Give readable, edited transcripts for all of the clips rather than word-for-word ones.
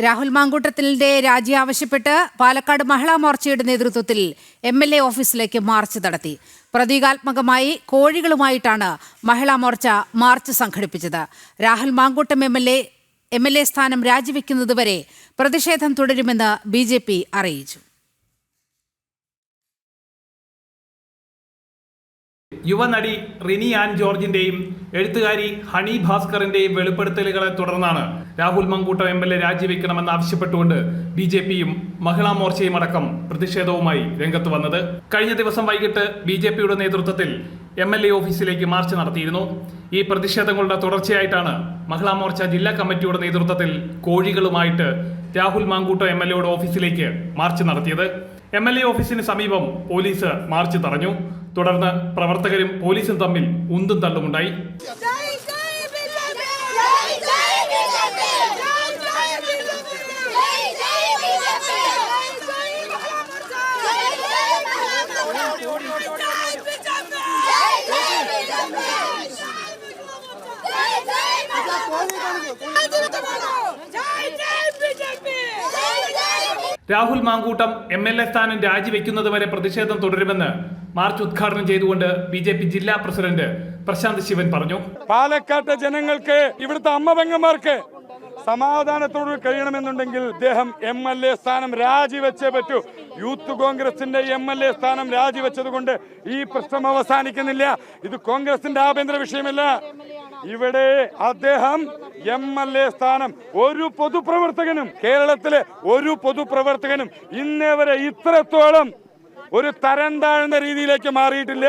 രാഹുൽ മാങ്കൂട്ടത്തിന്റെ രാജി ആവശ്യപ്പെട്ട് പാലക്കാട് മഹിളാ മോർച്ചയുടെ നേതൃത്വത്തിൽ MLA ഓഫീസിലേക്ക് മാർച്ച് നടത്തി. പ്രതീകാത്മകമായി കോഴികളുമായിട്ടാണ് മഹിളാ മോർച്ച മാർച്ച് സംഘടിപ്പിച്ചത്. രാഹുൽ മാങ്കൂട്ടം MLA സ്ഥാനം രാജിവെക്കുന്നതുവരെ പ്രതിഷേധം തുടരുമെന്ന് BJP അറിയിച്ചു. യുവനടി റിനി ആൻ ജോർജിന്റെയും എഴുത്തുകാരി ഹണി ഭാസ്കറിന്റെയും വെളിപ്പെടുത്തലുകളെ തുടർന്നാണ് രാഹുൽ മാങ്കൂട്ടം MLA രാജിവെക്കണമെന്ന് ആവശ്യപ്പെട്ടുകൊണ്ട് BJPയും മഹിളാ മോർച്ചയും അടക്കം പ്രതിഷേധവുമായി രംഗത്ത് വന്നത്. കഴിഞ്ഞ ദിവസം വൈകിട്ട് BJPയുടെ നേതൃത്വത്തിൽ MLA ഓഫീസിലേക്ക് മാർച്ച് നടത്തിയിരുന്നു. ഈ പ്രതിഷേധങ്ങളുടെ തുടർച്ചയായിട്ടാണ് മഹിളാ മോർച്ച ജില്ലാ കമ്മിറ്റിയുടെ നേതൃത്വത്തിൽ കോഴികളുമായിട്ട് രാഹുൽ മാങ്കൂട്ടം MLAയുടെ ഓഫീസിലേക്ക് മാർച്ച് നടത്തിയത്. MLA ഓഫീസിന് സമീപം പോലീസ് മാർച്ച് തടഞ്ഞു. തുടർന്ന് പ്രവർത്തകരും പോലീസും തമ്മിൽ ഉന്തും തള്ളുമുണ്ടായി. രാഹുൽ മാങ്കൂട്ടം MLA സ്ഥാനം രാജിവെക്കുന്നതുവരെ പ്രതിഷേധം തുടരുമെന്ന് മാർച്ച് ഉദ്ഘാടനം ചെയ്തുകൊണ്ട് BJP ജില്ലാ പ്രസിഡന്റ് പ്രശാന്ത് ശിവൻ പറഞ്ഞു. പാലക്കാട്ടെ ജനങ്ങൾക്ക്, ഇവിടുത്തെ അമ്മപെങ്ങന്മാർക്ക് സമാധാനത്തോട് കഴിയണമെന്നുണ്ടെങ്കിൽ അദ്ദേഹം MLA സ്ഥാനം രാജിവെച്ചേ പറ്റൂ. യൂത്ത് കോൺഗ്രസിന്റെ MLA സ്ഥാനം രാജിവെച്ചത് കൊണ്ട് ഈ പ്രശ്നം അവസാനിക്കുന്നില്ല. ഇത് കോൺഗ്രസിന്റെ ആഭ്യന്തര വിഷയമല്ല. ഇവിടെ അദ്ദേഹം MLA സ്ഥാനം ഒരു പൊതുപ്രവർത്തകനും, കേരളത്തിലെ ഒരു പൊതുപ്രവർത്തകനും ഇന്നേ വരെ ഇത്രത്തോളം ഒരു തരം താഴ്ന്ന രീതിയിലേക്ക് മാറിയിട്ടില്ല.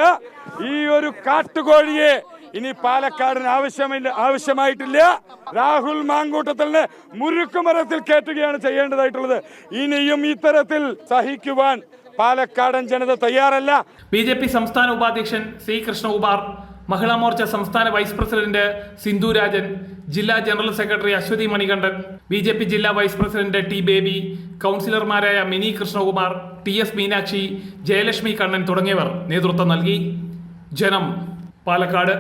ഈ ഒരു കാട്ടുകോഴിയെ ഇനി പാലക്കാടിന് ആവശ്യമായിട്ടില്ല. രാഹുൽ മാങ്കൂട്ടത്തിനെ മുരുക്കുമരത്തിൽ കയറ്റുകയാണ് ചെയ്യേണ്ടതായിട്ടുള്ളത്. ഇനിയും ഇത്തരത്തിൽ സഹിക്കുവാൻ പാലക്കാടൻ ജനത തയ്യാറല്ല. BJP സംസ്ഥാന ഉപാധ്യക്ഷൻ C കൃഷ്ണകുമാർ, മഹിളാ മോർച്ച സംസ്ഥാന വൈസ് പ്രസിഡന്റ് സിന്ധു രാജൻ, ജില്ലാ general secretary Aswathy Manikandan, BJP ജില്ലാ വൈസ് പ്രസിഡന്റ് T ബേബി, കൗൺസിലർമാരായ മിനി കൃഷ്ണകുമാർ, TS മീനാക്ഷി, ജയലക്ഷ്മി കണ്ണൻ തുടങ്ങിയവർ നേതൃത്വം നൽകി. ജനം, പാലക്കാട്.